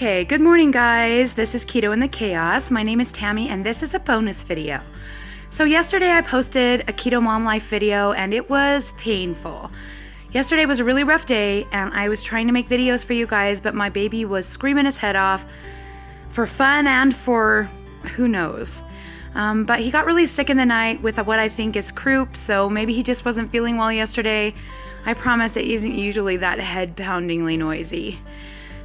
Okay, good morning guys. This is Keto in the Chaos. My name is Tammy and this is a bonus video. So yesterday I posted a Keto Mom Life video and it was painful. Yesterday was a really rough day and I was trying to make videos for you guys, but my baby was screaming his head off for fun and for who knows. But he got really sick in the night with what I think is croup, so maybe he just wasn't feeling well yesterday. I promise it isn't usually that head-poundingly noisy.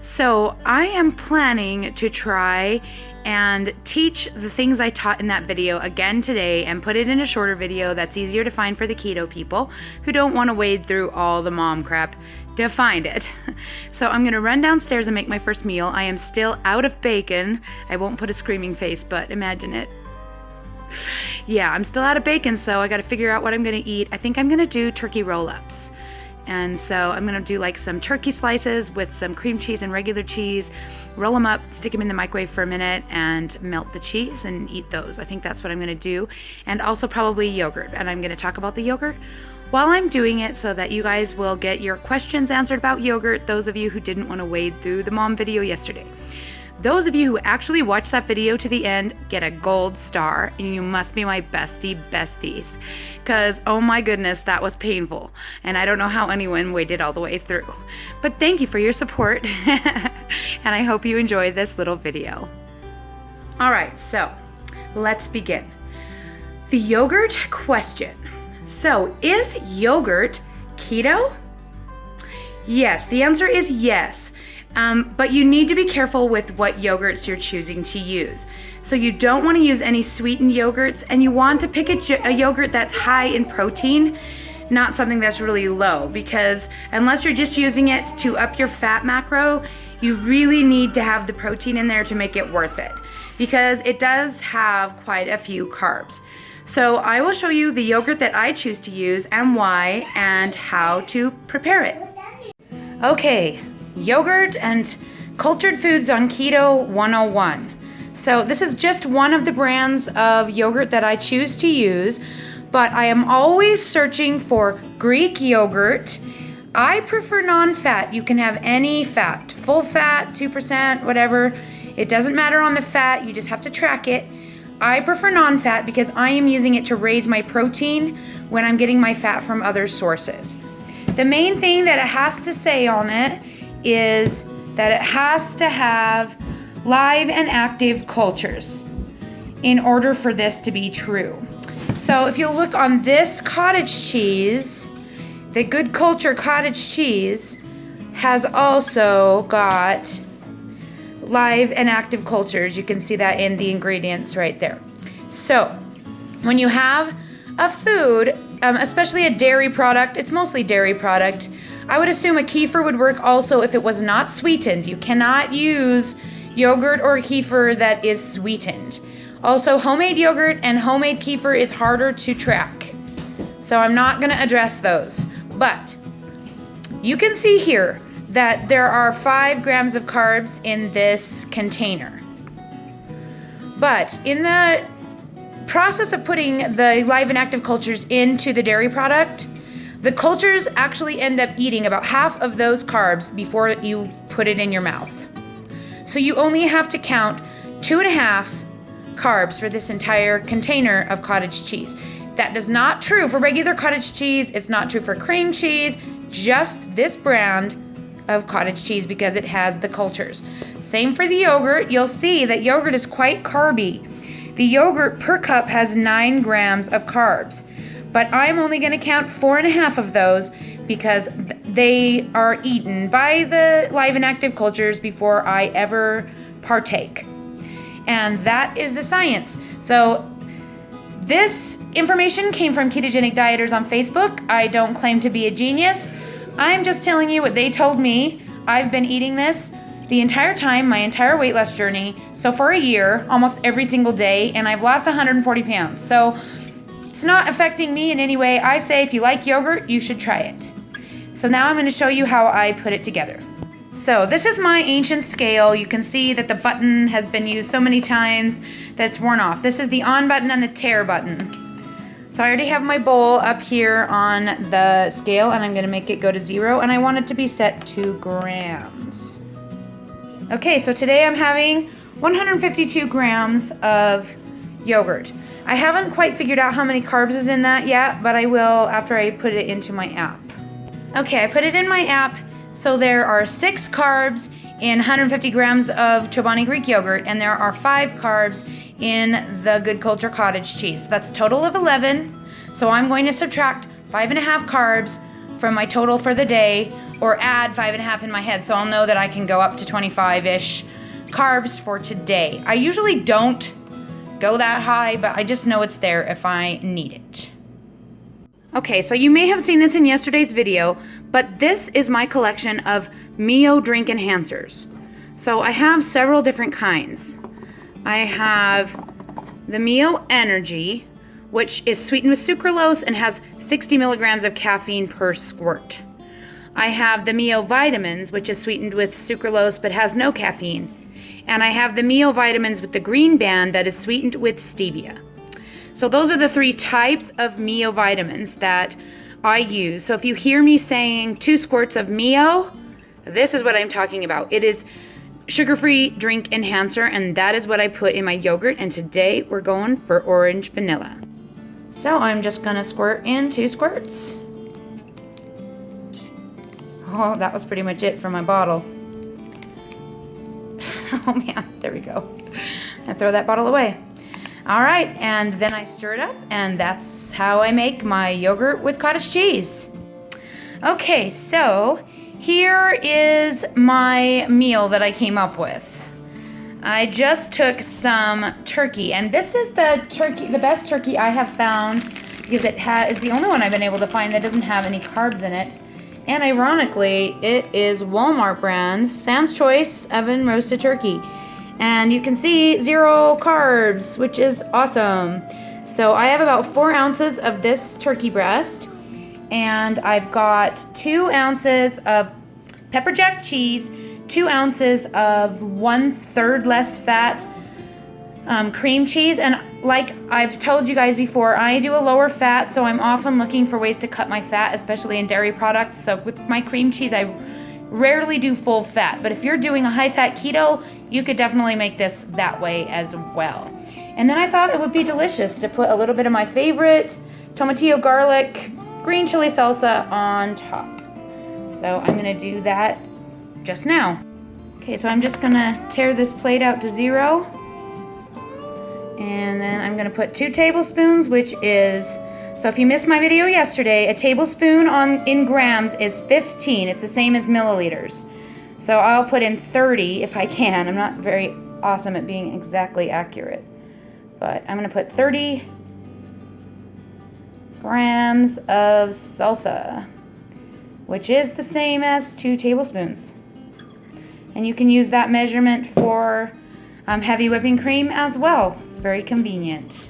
So I am planning to try and teach the things I taught in that video again today and put it in a shorter video that's easier to find for the keto people who don't want to wade through all the mom crap to find it. So I'm gonna run downstairs and make my first meal. I am still out of bacon. I won't put a screaming face, but imagine it. Yeah, I'm still out of bacon, so I gotta figure out what I'm gonna eat. I think I'm gonna do turkey roll-ups. And so I'm gonna do like some turkey slices with some cream cheese and regular cheese, roll them up, stick them in the microwave for a minute, and melt the cheese and eat those. I think that's what I'm gonna do. And also probably yogurt. And I'm gonna talk about the yogurt while I'm doing it so that you guys will get your questions answered about yogurt, those of you who didn't wanna wade through the mom video yesterday. Those of you who actually watched that video to the end get a gold star, and you must be my besties. Because, oh my goodness, that was painful. And I don't know how anyone waded all the way through. But thank you for your support, and I hope you enjoy this little video. Alright, so let's begin. The yogurt question. So, is yogurt keto? Yes, the answer is yes. But you need to be careful with what yogurts you're choosing to use. So you don't want to use any sweetened yogurts, and you want to pick a yogurt that's high in protein, not something that's really low, because unless you're just using it to up your fat macro, you really need to have the protein in there to make it worth it, because it does have quite a few carbs. So I will show you the yogurt that I choose to use and why and how to prepare it. Okay. Yogurt and cultured foods on Keto 101. So this is just one of the brands of yogurt that I choose to use, but I am always searching for Greek yogurt. I prefer non-fat. You can have any fat, full fat, 2%, whatever. It doesn't matter on the fat, you just have to track it. I prefer non-fat because I am using it to raise my protein when I'm getting my fat from other sources. The main thing that it has to say on it is that it has to have live and active cultures in order for this to be true. So if you look on this cottage cheese, the Good Culture cottage cheese has also got live and active cultures. You can see that in the ingredients right there. So when you have a food, especially a dairy product, it's mostly dairy product, I would assume a kefir would work also if it was not sweetened. You cannot use yogurt or kefir that is sweetened. Also, homemade yogurt and homemade kefir is harder to track, so I'm not going to address those. But you can see here that there are 5 grams of carbs in this container. But in the process of putting the live and active cultures into the dairy product, the cultures actually end up eating about half of those carbs before you put it in your mouth. So you only have to count 2.5 carbs for this entire container of cottage cheese. That is not true for regular cottage cheese. It's not true for cream cheese, just this brand of cottage cheese because it has the cultures. Same for the yogurt. You'll see that yogurt is quite carby. The yogurt per cup has 9 grams of carbs. But I'm only going to count 4.5 of those because they are eaten by the live and active cultures before I ever partake. And that is the science. So this information came from ketogenic dieters on Facebook. I don't claim to be a genius. I'm just telling you what they told me. I've been eating this the entire time, my entire weight loss journey. So for a year, almost every single day, and I've lost 140 pounds. So it's not affecting me in any way. I say if you like yogurt, you should try it. So now I'm going to show you how I put it together. So this is my ancient scale. You can see that the button has been used so many times that it's worn off. This is the on button and the tear button. So I already have my bowl up here on the scale, and I'm going to make it go to 0, and I want it to be set to grams. Okay, so today I'm having 152 grams of yogurt. I haven't quite figured out how many carbs is in that yet, but I will after I put it into my app. Okay, I put it in my app, so there are 6 carbs in 150 grams of Chobani Greek yogurt, and there are 5 carbs in the Good Culture cottage cheese. That's a total of 11, so I'm going to subtract 5.5 carbs from my total for the day, or add 5.5 in my head, so I'll know that I can go up to 25-ish carbs for today. I usually don't go that high, but I just know it's there if I need it. Okay, so you may have seen this in yesterday's video, but this is my collection of Mio drink enhancers. So I have several different kinds. I have the Mio Energy, which is sweetened with sucralose and has 60 milligrams of caffeine per squirt. I have the Mio Vitamins, which is sweetened with sucralose but has no caffeine. And I have the Mio Vitamins with the green band that is sweetened with stevia. So those are the 3 types of Mio vitamins that I use. So if you hear me saying 2 squirts of Mio, this is what I'm talking about. It is sugar-free drink enhancer, and that is what I put in my yogurt. And today we're going for orange vanilla. So I'm just gonna squirt in 2 squirts. Oh, that was pretty much it for my bottle. Oh man, there we go. I throw that bottle away. All right, and then I stir it up, and that's how I make my yogurt with cottage cheese. Okay, so here is my meal that I came up with. I just took some turkey, and this is the best turkey I have found, because it is the only one I've been able to find that doesn't have any carbs in it. And ironically, it is Walmart brand, Sam's Choice Oven Roasted Turkey. And you can see 0 carbs, which is awesome. So I have about 4 ounces of this turkey breast, and I've got 2 ounces of pepper jack cheese, 2 ounces of 1/3 less fat cream cheese. And like I've told you guys before, I do a lower fat, so I'm often looking for ways to cut my fat, especially in dairy products. So with my cream cheese, I rarely do full fat, but if you're doing a high fat keto, you could definitely make this that way as well. And then I thought it would be delicious to put a little bit of my favorite tomatillo garlic green chili salsa on top. So I'm gonna do that just now. Okay, so I'm just gonna tear this plate out to 0. And then I'm gonna put 2 tablespoons, which is, so if you missed my video yesterday, a tablespoon in grams is 15. It's the same as milliliters. So I'll put in 30 if I can. I'm not very awesome at being exactly accurate. But I'm gonna put 30 grams of salsa, which is the same as 2 tablespoons. And you can use that measurement for heavy whipping cream as well. It's very convenient.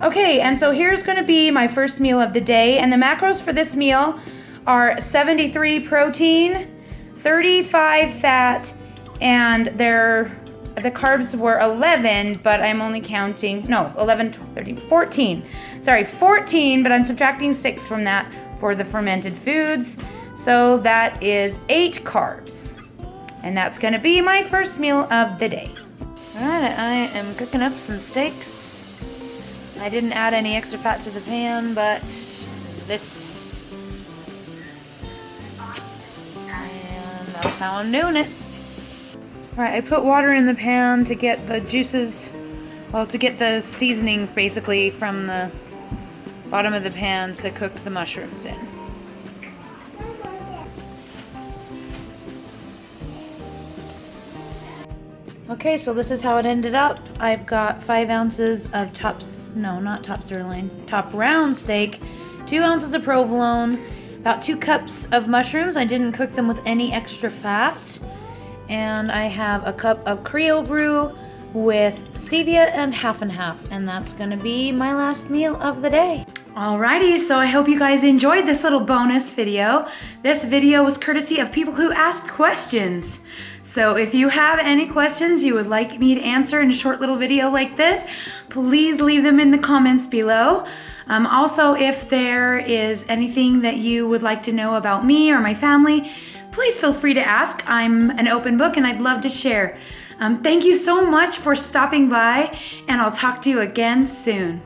Okay, and so here's gonna be my first meal of the day, and the macros for this meal are 73 protein, 35 fat, and the carbs were 11, but I'm only counting, no, 11, 13, 14. Sorry, 14, but I'm subtracting 6 from that for the fermented foods. So that is 8 carbs. And that's gonna be my first meal of the day. All right, I am cooking up some steaks. I didn't add any extra fat to the pan, but this, and that's how I'm doing it. All right, I put water in the pan to get the juices, well, to get the seasoning basically from the bottom of the pan to cook the mushrooms in. Okay, so this is how it ended up. I've got 5 ounces of top round steak, 2 ounces of provolone, about 2 cups of mushrooms. I didn't cook them with any extra fat. And I have a cup of Creole brew with stevia and half, and that's gonna be my last meal of the day. Alrighty, so I hope you guys enjoyed this little bonus video. This video was courtesy of people who asked questions. So if you have any questions you would like me to answer in a short little video like this, please leave them in the comments below. Also, if there is anything that you would like to know about me or my family, please feel free to ask. I'm an open book and I'd love to share. Thank you so much for stopping by, and I'll talk to you again soon.